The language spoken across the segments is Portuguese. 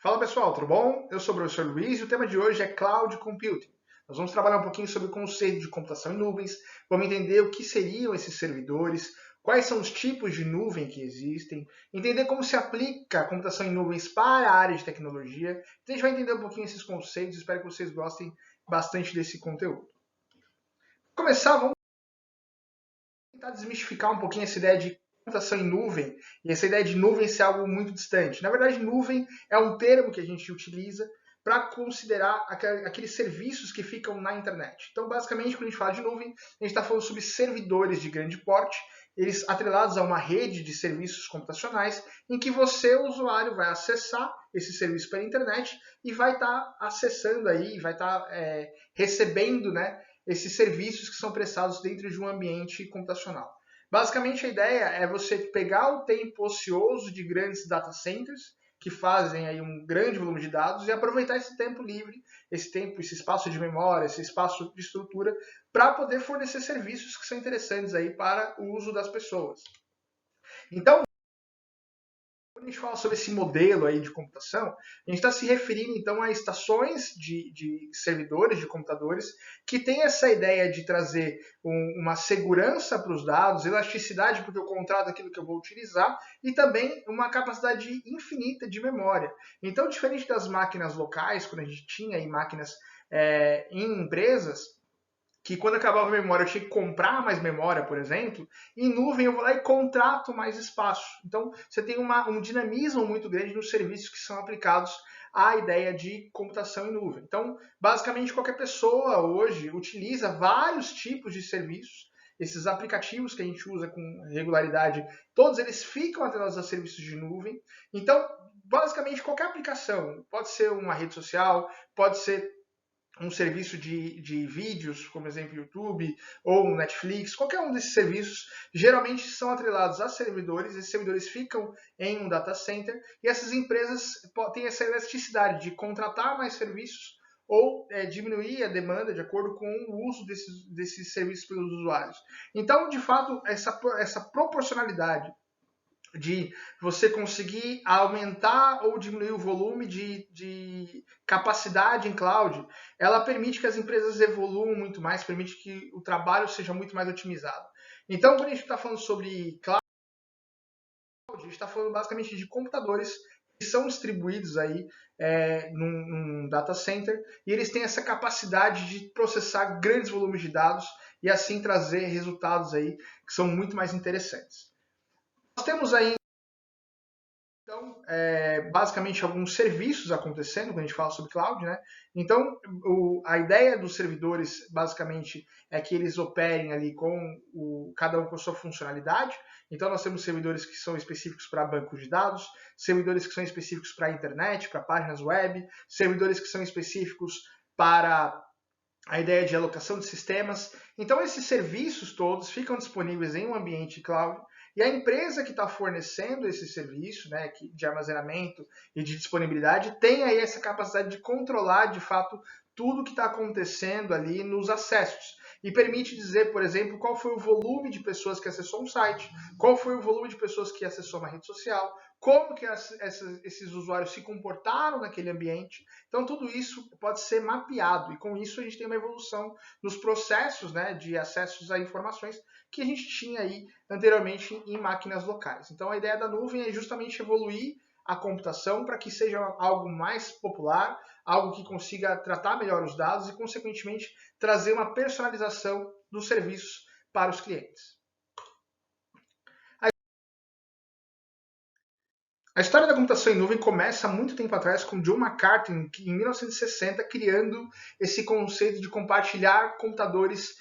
Fala pessoal, tudo bom? Eu sou o professor Luiz e o tema de hoje é Cloud Computing. Nós vamos trabalhar um pouquinho sobre o conceito de computação em nuvens, vamos entender o que seriam esses servidores, quais são os tipos de nuvem que existem, entender como se aplica a computação em nuvens para a área de tecnologia. Então a gente vai entender um pouquinho esses conceitos, espero que vocês gostem bastante desse conteúdo. Para começar, vamos tentar desmistificar um pouquinho essa ideia de computação em nuvem e essa ideia de nuvem ser algo muito distante. Na verdade, nuvem é um termo que a gente utiliza para considerar aqueles serviços que ficam na internet. Então, basicamente, quando a gente fala de nuvem, a gente está falando sobre servidores de grande porte, eles atrelados a uma rede de serviços computacionais, em que você, o usuário, vai acessar esse serviço pela internet e vai estar acessando aí, vai estar recebendo, né, esses serviços que são prestados dentro de um ambiente computacional. Basicamente, a ideia é você pegar o tempo ocioso de grandes data centers, que fazem aí um grande volume de dados, e aproveitar esse tempo livre, esse tempo, esse espaço de memória, esse espaço de estrutura, para poder fornecer serviços que são interessantes aí para o uso das pessoas. Então, quando a gente fala sobre esse modelo aí de computação, a gente está se referindo então a estações de servidores, de computadores, que tem essa ideia de trazer uma segurança para os dados, elasticidade porque eu contrato aquilo que eu vou utilizar e também uma capacidade infinita de memória. Então, diferente das máquinas locais, quando a gente tinha aí máquinas em empresas, que quando acabava a memória eu tinha que comprar mais memória, por exemplo, em nuvem eu vou lá e contrato mais espaço. Então você tem um dinamismo muito grande nos serviços que são aplicados à ideia de computação em nuvem. Então, basicamente, qualquer pessoa hoje utiliza vários tipos de serviços. Esses aplicativos que a gente usa com regularidade, todos eles ficam atrelados a serviços de nuvem. Então, basicamente, qualquer aplicação, pode ser uma rede social, pode ser um serviço de vídeos, como exemplo YouTube, ou um Netflix, qualquer um desses serviços, geralmente são atrelados a servidores, esses servidores ficam em um data center, e essas empresas têm essa elasticidade de contratar mais serviços ou diminuir a demanda de acordo com o uso desses serviços pelos usuários. Então, de fato, essa proporcionalidade de você conseguir aumentar ou diminuir o volume de capacidade em cloud, ela permite que as empresas evoluam muito mais, permite que o trabalho seja muito mais otimizado. Então, quando a gente está falando sobre cloud, a gente está falando basicamente de computadores que são distribuídos aí num data center e eles têm essa capacidade de processar grandes volumes de dados e assim trazer resultados aí que são muito mais interessantes. Nós temos aí então, basicamente, alguns serviços acontecendo quando a gente fala sobre cloud, né? Então, a ideia dos servidores, basicamente, é que eles operem ali cada um com a sua funcionalidade. Então, nós temos servidores que são específicos para bancos de dados, servidores que são específicos para a internet, para páginas web, servidores que são específicos para a ideia de alocação de sistemas. Então, esses serviços todos ficam disponíveis em um ambiente cloud e a empresa que está fornecendo esse serviço, né, de armazenamento e de disponibilidade, tem aí essa capacidade de controlar, de fato, tudo que está acontecendo ali nos acessos. E permite dizer, por exemplo, qual foi o volume de pessoas que acessou um site, qual foi o volume de pessoas que acessou uma rede social, como que esses usuários se comportaram naquele ambiente. Então, tudo isso pode ser mapeado, e com isso a gente tem uma evolução nos processos, né, de acessos a informações que a gente tinha aí anteriormente em máquinas locais. Então, a ideia da nuvem é justamente evoluir a computação para que seja algo mais popular, algo que consiga tratar melhor os dados e, consequentemente, trazer uma personalização dos serviços para os clientes. A história da computação em nuvem começa há muito tempo atrás com John McCarthy, em 1960, criando esse conceito de compartilhar computadores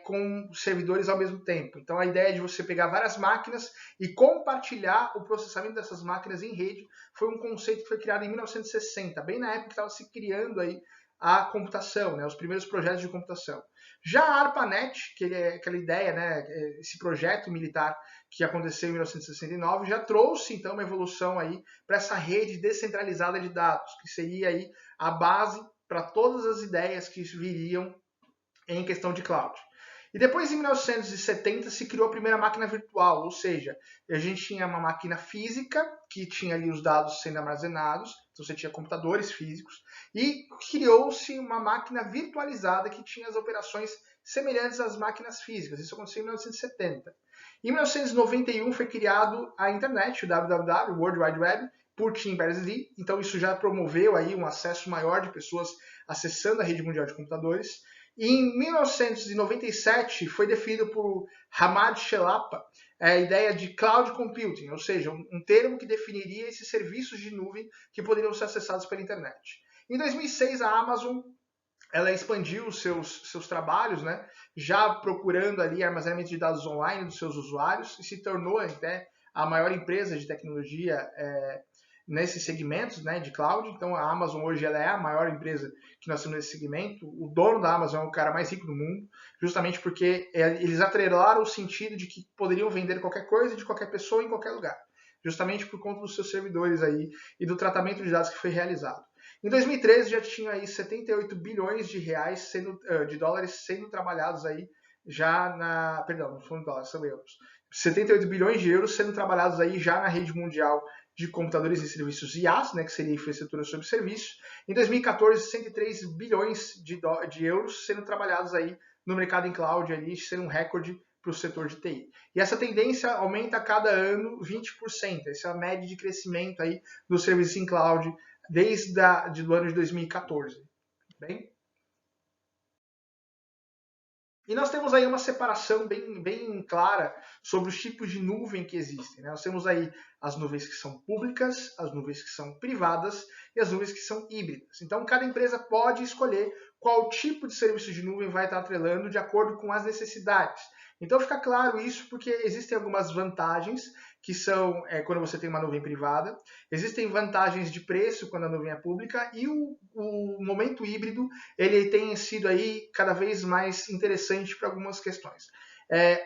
com servidores ao mesmo tempo. Então, a ideia de você pegar várias máquinas e compartilhar o processamento dessas máquinas em rede foi um conceito que foi criado em 1960, bem na época que estava se criando aí a computação, né, os primeiros projetos de computação. Já a ARPANET, que é aquela ideia, né, esse projeto militar que aconteceu em 1969, já trouxe então uma evolução aí para essa rede descentralizada de dados, que seria aí a base para todas as ideias que viriam em questão de cloud. E depois, em 1970, se criou a primeira máquina virtual, ou seja, a gente tinha uma máquina física que tinha ali os dados sendo armazenados, Então você tinha computadores físicos e criou-se uma máquina virtualizada que tinha as operações semelhantes às máquinas físicas. Isso aconteceu em 1970. Em 1991 foi criado a internet, o www, o World Wide Web, por Tim Berners-Lee. Então isso já promoveu aí um acesso maior de pessoas acessando a rede mundial de computadores. E em 1997 foi definido por Hamad Shelapa a ideia de cloud computing, ou seja, um termo que definiria esses serviços de nuvem que poderiam ser acessados pela internet. Em 2006 a Amazon ela expandiu os seus trabalhos, né, já procurando ali armazenamento de dados online dos seus usuários e se tornou até a maior empresa de tecnologia nesses segmentos, né, de cloud. Então a Amazon hoje ela é a maior empresa que nós temos nesse segmento. O dono da Amazon é o cara mais rico do mundo, justamente porque eles atrelaram o sentido de que poderiam vender qualquer coisa de qualquer pessoa em qualquer lugar, justamente por conta dos seus servidores aí e do tratamento de dados que foi realizado. Em 2013 já tinha aí 78 bilhões de reais de dólares sendo trabalhados aí já na, perdão, não são dólares, são euros. 78 bilhões de euros sendo trabalhados aí já na rede mundial de computadores e serviços IaaS, né, que seria infraestrutura sobre serviço. Em 2014, 103 bilhões de euros sendo trabalhados aí no mercado em cloud, ali, sendo um recorde para o setor de TI. E essa tendência aumenta a cada ano 20%. Essa é a média de crescimento aí dos serviços em cloud desde o ano de 2014. Bem? E nós temos aí uma separação bem clara sobre os tipos de nuvem que existem, né? Nós temos aí as nuvens que são públicas, as nuvens que são privadas e as nuvens que são híbridas. Então, cada empresa pode escolher qual tipo de serviço de nuvem vai estar atrelando de acordo com as necessidades. Então, fica claro isso porque existem algumas vantagens que são quando você tem uma nuvem privada, existem vantagens de preço quando a nuvem é pública e o momento híbrido ele tem sido aí cada vez mais interessante para algumas questões.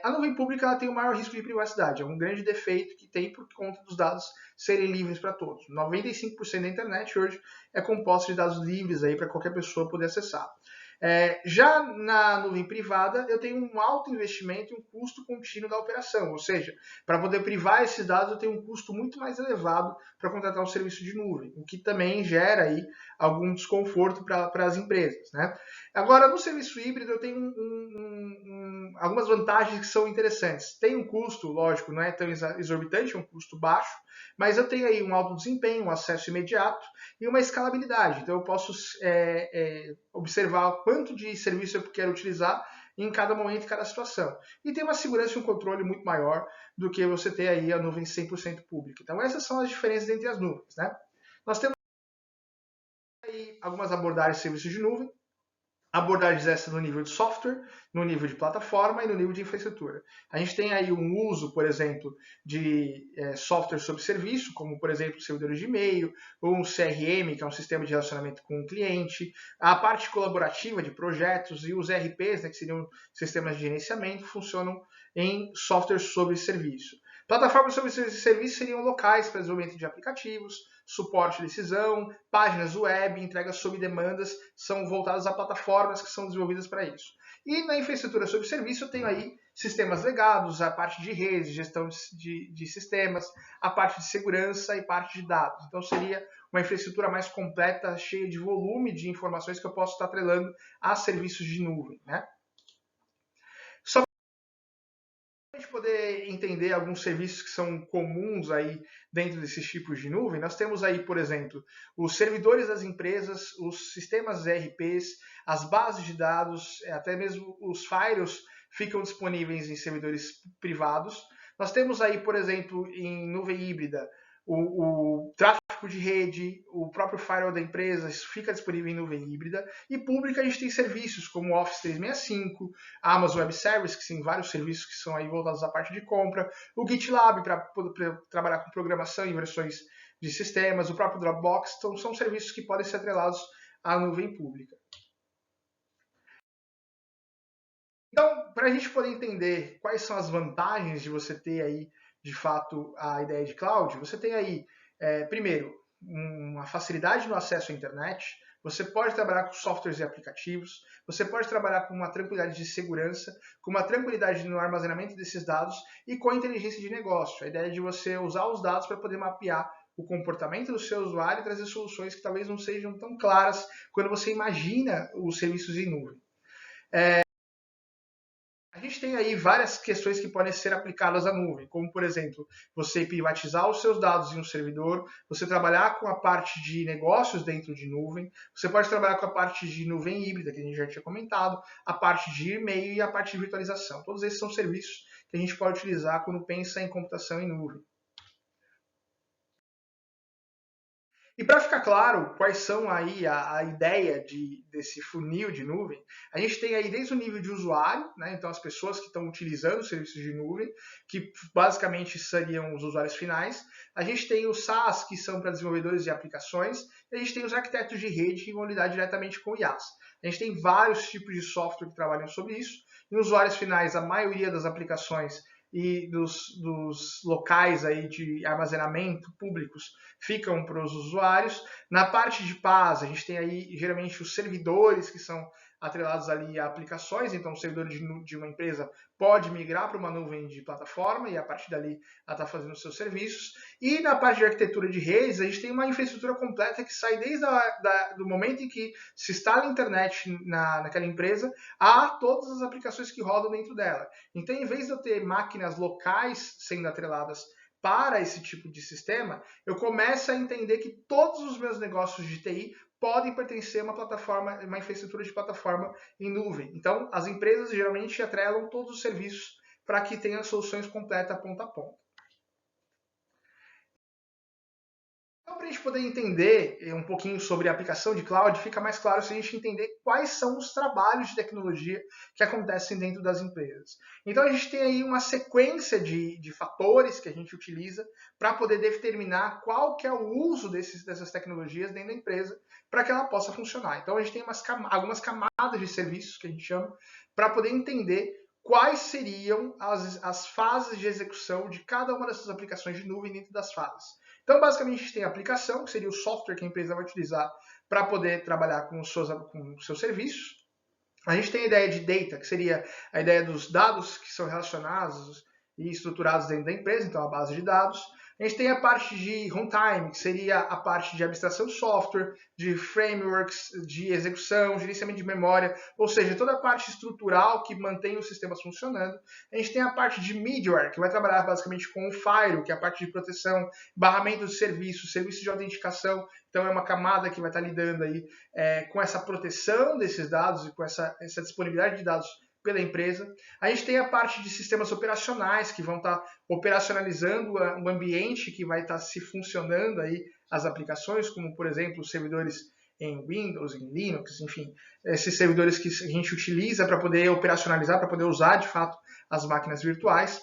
A nuvem pública ela tem o maior risco de privacidade, é um grande defeito que tem por conta dos dados serem livres para todos. 95% da internet hoje é composta de dados livres aí para qualquer pessoa poder acessar. Já na nuvem privada, eu tenho um alto investimento e um custo contínuo da operação, ou seja, para poder privar esses dados, eu tenho um custo muito mais elevado para contratar um serviço de nuvem, o que também gera aí algum desconforto para as empresas, né? Agora, no serviço híbrido, eu tenho algumas vantagens que são interessantes. Tem um custo, lógico, não é tão exorbitante, é um custo baixo, mas eu tenho aí um alto desempenho, um acesso imediato e uma escalabilidade. Então, eu posso observar quanto de serviço eu quero utilizar em cada momento, em cada situação. E tem uma segurança e um controle muito maior do que você ter aí a nuvem 100% pública. Então, essas são as diferenças entre as nuvens, né? Nós temos aí algumas abordagens de serviços de nuvem. Abordagens essas no nível de software, no nível de plataforma e no nível de infraestrutura. A gente tem aí um uso, por exemplo, de software sobre serviço, como, por exemplo, servidores de e-mail, ou um CRM, que é um sistema de relacionamento com o cliente, a parte colaborativa de projetos e os ERPs, né, que seriam sistemas de gerenciamento, funcionam em software sobre serviço. Plataformas sobre serviço seriam locais para desenvolvimento de aplicativos, suporte de decisão, páginas web, entregas sob demandas, são voltadas a plataformas que são desenvolvidas para isso. E na infraestrutura sob serviço eu tenho aí sistemas legados, a parte de rede, gestão de sistemas, a parte de segurança e parte de dados. Então seria uma infraestrutura mais completa, cheia de volume de informações que eu posso estar atrelando a serviços de nuvem, né? Para a gente poder entender alguns serviços que são comuns aí dentro desses tipos de nuvem, nós temos aí, por exemplo, os servidores das empresas, os sistemas ERPs, as bases de dados, até mesmo os firewalls ficam disponíveis em servidores privados. Nós temos aí, por exemplo, em nuvem híbrida, o tráfego de rede, o próprio firewall da empresa, isso fica disponível em nuvem híbrida. E pública a gente tem serviços como Office 365, a Amazon Web Service, que tem vários serviços que são aí voltados à parte de compra, o GitLab para poder trabalhar com programação e versões de sistemas, o próprio Dropbox, então são serviços que podem ser atrelados à nuvem pública. Então, para a gente poder entender quais são as vantagens de você ter aí, de fato, a ideia de cloud, você tem aí, primeiro, uma facilidade no acesso à internet, você pode trabalhar com softwares e aplicativos, você pode trabalhar com uma tranquilidade de segurança, com uma tranquilidade no armazenamento desses dados e com a inteligência de negócio, a ideia de você usar os dados para poder mapear o comportamento do seu usuário e trazer soluções que talvez não sejam tão claras quando você imagina os serviços em nuvem. A gente tem aí várias questões que podem ser aplicadas à nuvem, como, por exemplo, você privatizar os seus dados em um servidor, você trabalhar com a parte de negócios dentro de nuvem, você pode trabalhar com a parte de nuvem híbrida, que a gente já tinha comentado, a parte de e-mail e a parte de virtualização. Todos esses são serviços que a gente pode utilizar quando pensa em computação em nuvem. E para ficar claro quais são aí a ideia desse funil de nuvem, a gente tem aí desde o nível de usuário, né? Então as pessoas que estão utilizando os serviços de nuvem, que basicamente seriam os usuários finais. A gente tem os SaaS, que são para desenvolvedores de aplicações, e a gente tem os arquitetos de rede, que vão lidar diretamente com IaaS. A gente tem vários tipos de software que trabalham sobre isso. Em usuários finais, a maioria das aplicações e dos locais aí de armazenamento públicos ficam para os usuários. Na parte de PaaS, a gente tem aí geralmente os servidores que são atrelados ali a aplicações, então o servidor de uma empresa pode migrar para uma nuvem de plataforma e a partir dali ela está fazendo os seus serviços. E na parte de arquitetura de redes, a gente tem uma infraestrutura completa que sai desde do momento em que se instala a internet naquela empresa a todas as aplicações que rodam dentro dela. Então, em vez de eu ter máquinas locais sendo atreladas para esse tipo de sistema, eu começo a entender que todos os meus negócios de TI podem pertencer a uma plataforma, uma infraestrutura de plataforma em nuvem. Então, as empresas geralmente atrelam todos os serviços para que tenha soluções completas ponta a ponta. Então, para a gente poder entender um pouquinho sobre a aplicação de cloud, fica mais claro se a gente entender quais são os trabalhos de tecnologia que acontecem dentro das empresas. Então, a gente tem aí uma sequência de fatores que a gente utiliza para poder determinar qual que é o uso dessas tecnologias dentro da empresa para que ela possa funcionar. Então, a gente tem algumas camadas de serviços que a gente chama para poder entender quais seriam as fases de execução de cada uma dessas aplicações de nuvem dentro das fases. Então, basicamente, a gente tem a aplicação, que seria o software que a empresa vai utilizar para poder trabalhar com os seus serviços. A gente tem a ideia de data, que seria a ideia dos dados que são relacionados e estruturados dentro da empresa, então a base de dados. A gente tem a parte de runtime, que seria a parte de abstração de software, de frameworks, de execução, gerenciamento de memória, ou seja, toda a parte estrutural que mantém os sistemas funcionando. A gente tem a parte de middleware, que vai trabalhar basicamente com o firewall, que é a parte de proteção, barramento de serviço, serviço de autenticação. Então é uma camada que vai estar lidando aí com essa proteção desses dados e com essa disponibilidade de dados pela empresa. A gente tem a parte de sistemas operacionais que vão estar operacionalizando o ambiente que vai estar se funcionando aí as aplicações, como por exemplo os servidores em Windows, em Linux, enfim, esses servidores que a gente utiliza para poder operacionalizar, para poder usar de fato as máquinas virtuais.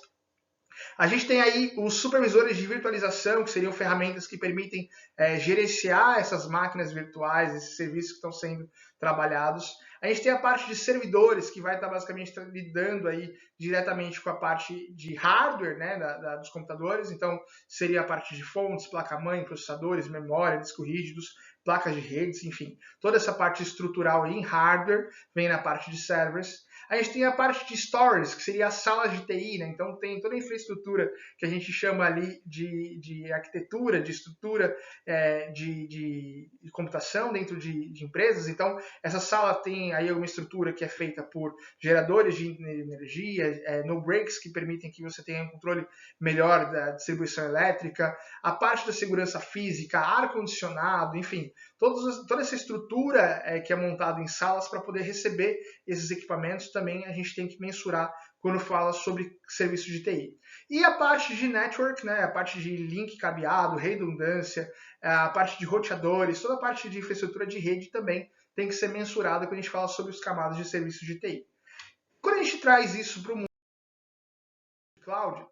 A gente tem aí os supervisores de virtualização, que seriam ferramentas que permitem gerenciar essas máquinas virtuais, esses serviços que estão sendo trabalhados. A gente tem a parte de servidores, que vai estar basicamente lidando aí diretamente com a parte de hardware, né, dos computadores. Então, seria a parte de fontes, placa-mãe, processadores, memória, discos rígidos, placas de redes, enfim. Toda essa parte estrutural em hardware vem na parte de servers. A gente tem a parte de storage, que seria as salas de TI, né? Então tem toda a infraestrutura que a gente chama ali de arquitetura, de estrutura de computação dentro de empresas. Então essa sala tem aí uma estrutura que é feita por geradores de energia, no breaks que permitem que você tenha um controle melhor da distribuição elétrica, a parte da segurança física, ar-condicionado, enfim, toda essa estrutura que é montada em salas para poder receber esses equipamentos também a gente tem que mensurar quando fala sobre serviços de TI. E a parte de network, né, a parte de link cabeado, redundância, a parte de roteadores, toda a parte de infraestrutura de rede também tem que ser mensurada quando a gente fala sobre os camadas de serviços de TI. Quando a gente traz isso para o mundo de cloud,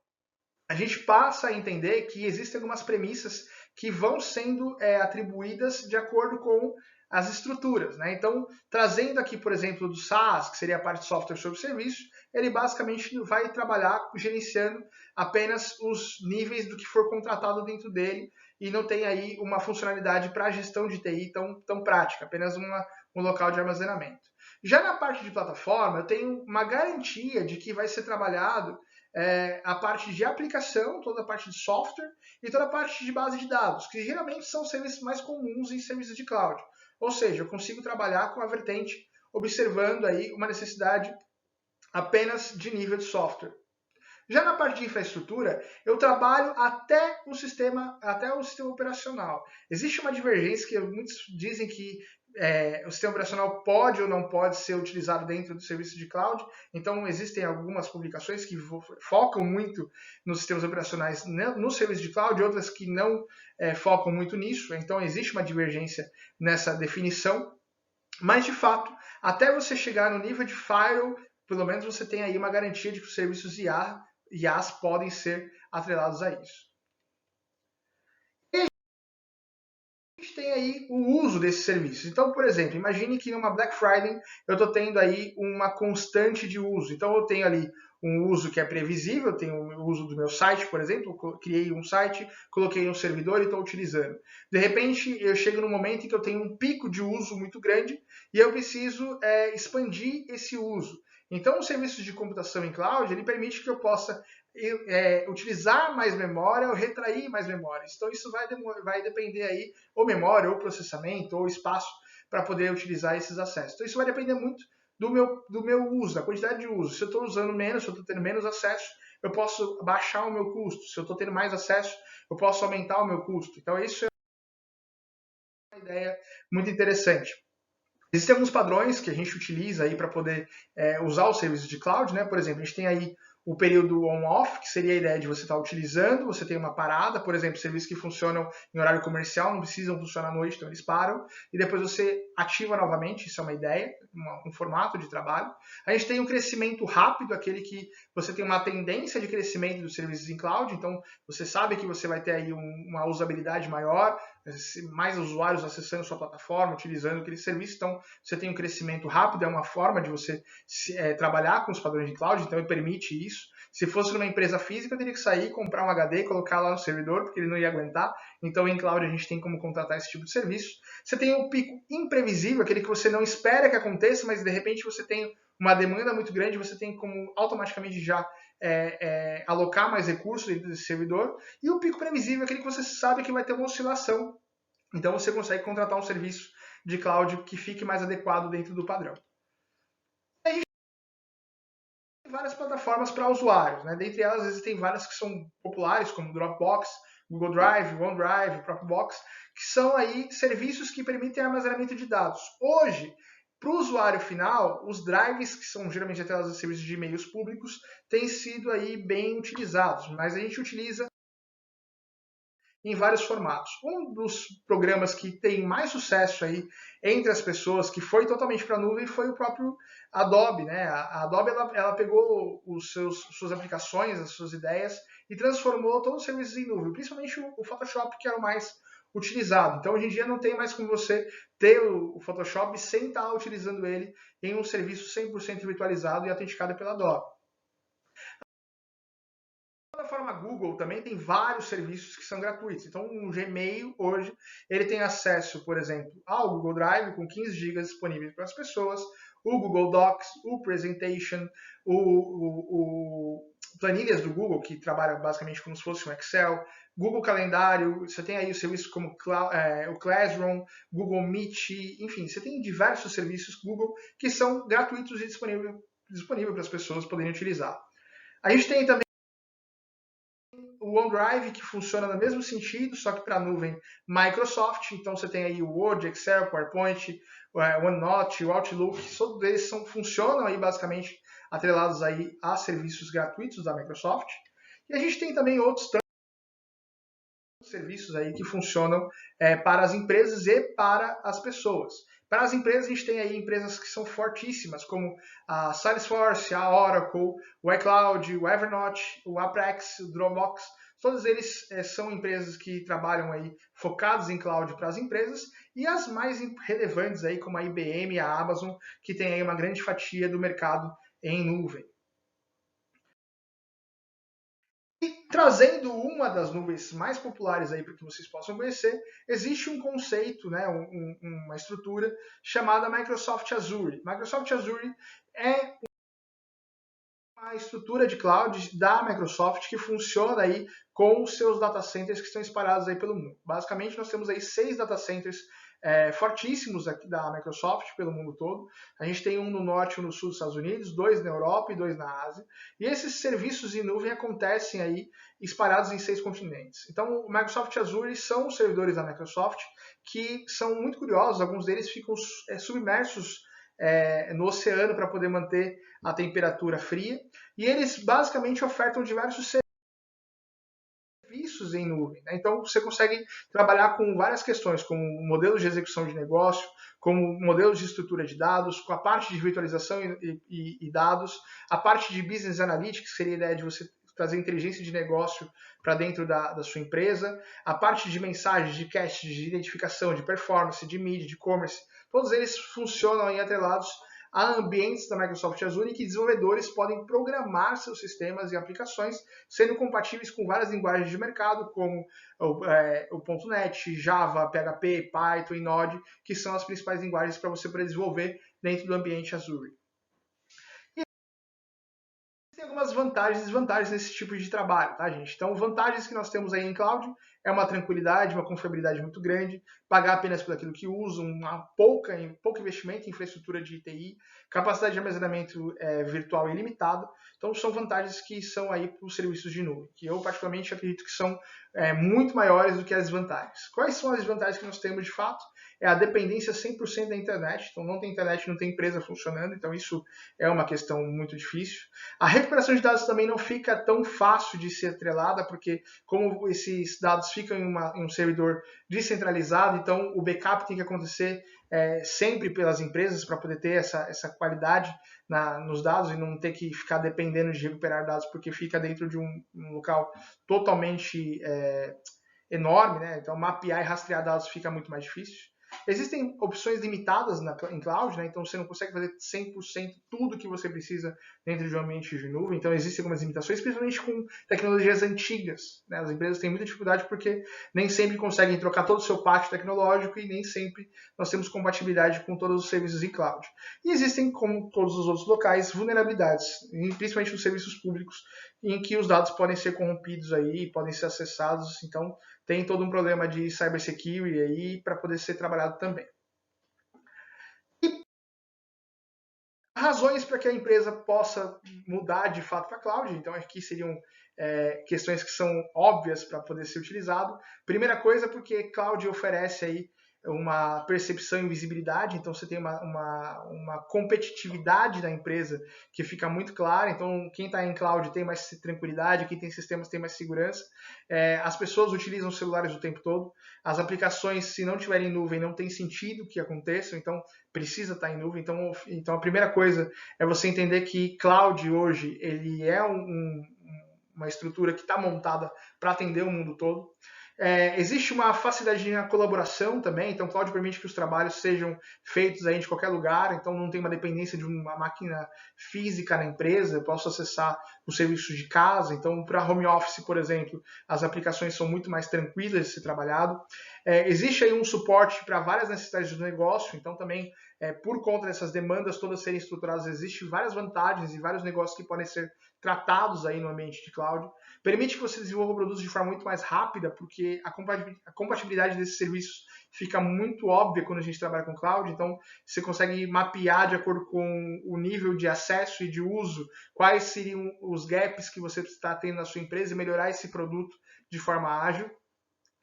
a gente passa a entender que existem algumas premissas que vão sendo atribuídas de acordo com as estruturas, né? Então, trazendo aqui, por exemplo, do SaaS, que seria a parte de software sobre serviço, ele basicamente vai trabalhar gerenciando apenas os níveis do que for contratado dentro dele e não tem aí uma funcionalidade para a gestão de TI tão prática, apenas um local de armazenamento. Já na parte de plataforma, eu tenho uma garantia de que vai ser trabalhado a parte de aplicação, toda a parte de software e toda a parte de base de dados, que geralmente são os serviços mais comuns em serviços de cloud. Ou seja, eu consigo trabalhar com a vertente observando aí uma necessidade apenas de nível de software. Já na parte de infraestrutura, eu trabalho até o sistema operacional. Existe uma divergência que muitos dizem que o sistema operacional pode ou não pode ser utilizado dentro do serviço de cloud. Então, existem algumas publicações que focam muito nos sistemas operacionais no serviço de cloud, outras que não focam muito nisso. Então, existe uma divergência nessa definição. Mas, de fato, até você chegar no nível de firewall, pelo menos você tem aí uma garantia de que os serviços IaaS podem ser atrelados a isso. E a gente tem aí o uso desses serviços. Então, por exemplo, imagine que numa Black Friday eu estou tendo aí uma constante de uso. Então, eu tenho ali um uso que é previsível, eu tenho o uso do meu site, por exemplo, eu criei um site, coloquei um servidor e estou utilizando. De repente, eu chego num momento em que eu tenho um pico de uso muito grande e eu preciso expandir esse uso. Então, o serviço de computação em cloud, ele permite que eu possa utilizar mais memória ou retrair mais memórias. Então, isso vai depender aí, ou memória, ou processamento, ou espaço, para poder utilizar esses acessos. Então, isso vai depender muito do meu uso, da quantidade de uso. Se eu estou usando menos, se eu estou tendo menos acesso, eu posso baixar o meu custo. Se eu estou tendo mais acesso, eu posso aumentar o meu custo. Então, isso é uma ideia muito interessante. Existem alguns padrões que a gente utiliza aí para poder usar os serviços de cloud, né? Por exemplo, a gente tem aí o período on-off, que seria a ideia de você estar utilizando, você tem uma parada, por exemplo, serviços que funcionam em horário comercial, não precisam funcionar à noite, então eles param, e depois você ativa novamente, isso é uma ideia, um formato de trabalho. A gente tem um crescimento rápido, aquele que você tem uma tendência de crescimento dos serviços em cloud, então você sabe que você vai ter aí uma usabilidade maior, mais usuários acessando sua plataforma, utilizando aquele serviço, então você tem um crescimento rápido, é uma forma de você trabalhar com os padrões de cloud, então ele permite isso. Se fosse numa empresa física, eu teria que sair, comprar um HD e colocar lá no servidor, porque ele não ia aguentar. Então, em cloud, a gente tem como contratar esse tipo de serviço. Você tem um pico imprevisível, aquele que você não espera que aconteça, mas de repente você tem uma demanda muito grande, você tem como automaticamente já alocar mais recursos dentro desse servidor. E o pico previsível, aquele que você sabe que vai ter uma oscilação. Então, você consegue contratar um serviço de cloud que fique mais adequado dentro do padrão. Várias plataformas para usuários, né? Dentre elas existem várias que são populares, como Dropbox, Google Drive, OneDrive, Dropbox, que são aí serviços que permitem armazenamento de dados. Hoje, para o usuário final, os drives, que são geralmente atrelados a serviços de e-mails públicos, têm sido aí bem utilizados, mas a gente utiliza em vários formatos. Um dos programas que tem mais sucesso aí entre as pessoas, que foi totalmente para a nuvem, foi o próprio Adobe, né? A Adobe ela pegou suas aplicações, as suas ideias e transformou todos os serviços em nuvem, principalmente o Photoshop, que era o mais utilizado. Então, hoje em dia, não tem mais como você ter o Photoshop sem estar utilizando ele em um serviço 100% virtualizado e autenticado pela Adobe. A plataforma Google também tem vários serviços que são gratuitos. Então, o Gmail, hoje, ele tem acesso, por exemplo, ao Google Drive, com 15 GB disponíveis para as pessoas, o Google Docs, o Presentation, o planilhas do Google, que trabalha basicamente como se fosse um Excel, Google Calendário, você tem aí os serviços como o Classroom, Google Meet, enfim, você tem diversos serviços Google que são gratuitos e disponíveis para as pessoas poderem utilizar. A gente tem também o OneDrive, que funciona no mesmo sentido, só que para a nuvem Microsoft. Então você tem aí o Word, Excel, PowerPoint, o OneNote, o Outlook, todos eles funcionam aí basicamente atrelados aí a serviços gratuitos da Microsoft. E a gente tem também outros serviços aí que funcionam para as empresas e para as pessoas. Para as empresas, a gente tem aí empresas que são fortíssimas, como a Salesforce, a Oracle, o iCloud, o Evernote, o Apex, o Dropbox. Todos eles são empresas que trabalham aí focados em cloud para as empresas, e as mais relevantes aí, como a IBM e a Amazon, que tem aí uma grande fatia do mercado em nuvem. E trazendo uma das nuvens mais populares aí para que vocês possam conhecer, existe um conceito, né, uma estrutura chamada Microsoft Azure. Microsoft Azure é a estrutura de cloud da Microsoft que funciona aí com os seus data centers que estão espalhados aí pelo mundo. Basicamente, nós temos aí 6 data centers fortíssimos aqui da Microsoft pelo mundo todo. A gente tem um no norte e um no sul dos Estados Unidos, 2 na Europa e 2 na Ásia. E esses serviços em nuvem acontecem aí espalhados em 6 continentes. Então, o Microsoft Azure são os servidores da Microsoft que são muito curiosos. Alguns deles ficam submersos no oceano para poder manter a temperatura fria. E eles basicamente ofertam diversos serviços em nuvem. Né? Então, você consegue trabalhar com várias questões, como modelos de execução de negócio, como modelos de estrutura de dados, com a parte de virtualização e dados, a parte de business analytics, que seria a ideia de você trazer inteligência de negócio para dentro da sua empresa, a parte de mensagens, de cache, de identificação, de performance, de mídia, de e-commerce, todos eles funcionam em atrelados a ambientes da Microsoft Azure em que desenvolvedores podem programar seus sistemas e aplicações sendo compatíveis com várias linguagens de mercado, como o .NET, Java, PHP, Python e Node, que são as principais linguagens para você poder desenvolver dentro do ambiente Azure. Tem algumas vantagens e desvantagens nesse tipo de trabalho, tá, gente? Então, vantagens que nós temos aí em cloud é uma tranquilidade, uma confiabilidade muito grande, pagar apenas por aquilo que usa, pouco investimento em infraestrutura de TI, capacidade de armazenamento virtual ilimitada. Então, são vantagens que são aí para os serviços de nuvem, que eu particularmente acredito que são muito maiores do que as desvantagens. Quais são as desvantagens que nós temos de fato? É a dependência 100% da internet. Então, não tem internet, não tem empresa funcionando. Então, isso é uma questão muito difícil. A recuperação de dados também não fica tão fácil de ser atrelada, porque como esses dados ficam em um servidor descentralizado, então o backup tem que acontecer sempre pelas empresas para poder ter essa qualidade nos dados e não ter que ficar dependendo de recuperar dados, porque fica dentro de um local totalmente enorme, né? Então mapear e rastrear dados fica muito mais difícil. Existem opções limitadas em cloud, né? Então você não consegue fazer 100% tudo que você precisa dentro de um ambiente de nuvem, então existem algumas limitações, principalmente com tecnologias antigas. Né? As empresas têm muita dificuldade porque nem sempre conseguem trocar todo o seu pátio tecnológico e nem sempre nós temos compatibilidade com todos os serviços em cloud. E existem, como todos os outros locais, vulnerabilidades, principalmente nos serviços públicos, em que os dados podem ser corrompidos aí, podem ser acessados, então tem todo um problema de cybersecurity aí para poder ser trabalhado também. E razões para que a empresa possa mudar de fato para cloud, então aqui seriam questões que são óbvias para poder ser utilizado. Primeira coisa, porque cloud oferece aí uma percepção e visibilidade, então você tem uma competitividade da empresa que fica muito clara, então quem está em cloud tem mais tranquilidade, quem tem sistemas tem mais segurança, as pessoas utilizam celulares o tempo todo, as aplicações, se não tiverem em nuvem, não tem sentido que aconteçam, então precisa estar em nuvem, então a primeira coisa é você entender que cloud hoje, ele é uma estrutura que está montada para atender o mundo todo. Existe uma facilidade na colaboração também, então o cloud permite que os trabalhos sejam feitos aí de qualquer lugar, então não tem uma dependência de uma máquina física na empresa, eu posso acessar os serviços de casa, então para home office, por exemplo, as aplicações são muito mais tranquilas de ser trabalhado. Existe aí um suporte para várias necessidades do negócio, então também por conta dessas demandas todas serem estruturadas, existem várias vantagens e vários negócios que podem ser tratados aí no ambiente de cloud. Permite que você desenvolva produtos de forma muito mais rápida, porque a compatibilidade desses serviços fica muito óbvia quando a gente trabalha com cloud, então você consegue mapear de acordo com o nível de acesso e de uso, quais seriam os gaps que você está tendo na sua empresa e melhorar esse produto de forma ágil.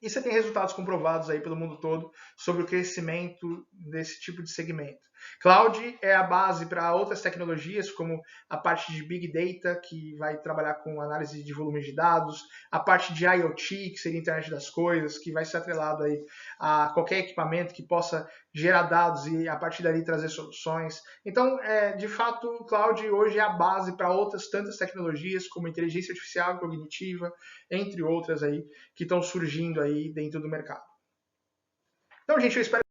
E você tem resultados comprovados aí pelo mundo todo sobre o crescimento desse tipo de segmento. Cloud é a base para outras tecnologias, como a parte de Big Data, que vai trabalhar com análise de volume de dados, a parte de IoT, que seria a internet das coisas, que vai ser atrelado aí a qualquer equipamento que possa gerar dados e a partir dali trazer soluções. Então, de fato, o Cloud hoje é a base para outras tantas tecnologias, como inteligência artificial, cognitiva, entre outras aí, que estão surgindo aí dentro do mercado. Então, gente, eu espero que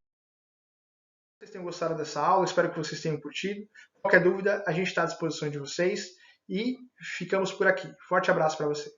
vocês tenham gostado dessa aula, espero que vocês tenham curtido. Qualquer dúvida, a gente está à disposição de vocês e ficamos por aqui. Forte abraço para vocês.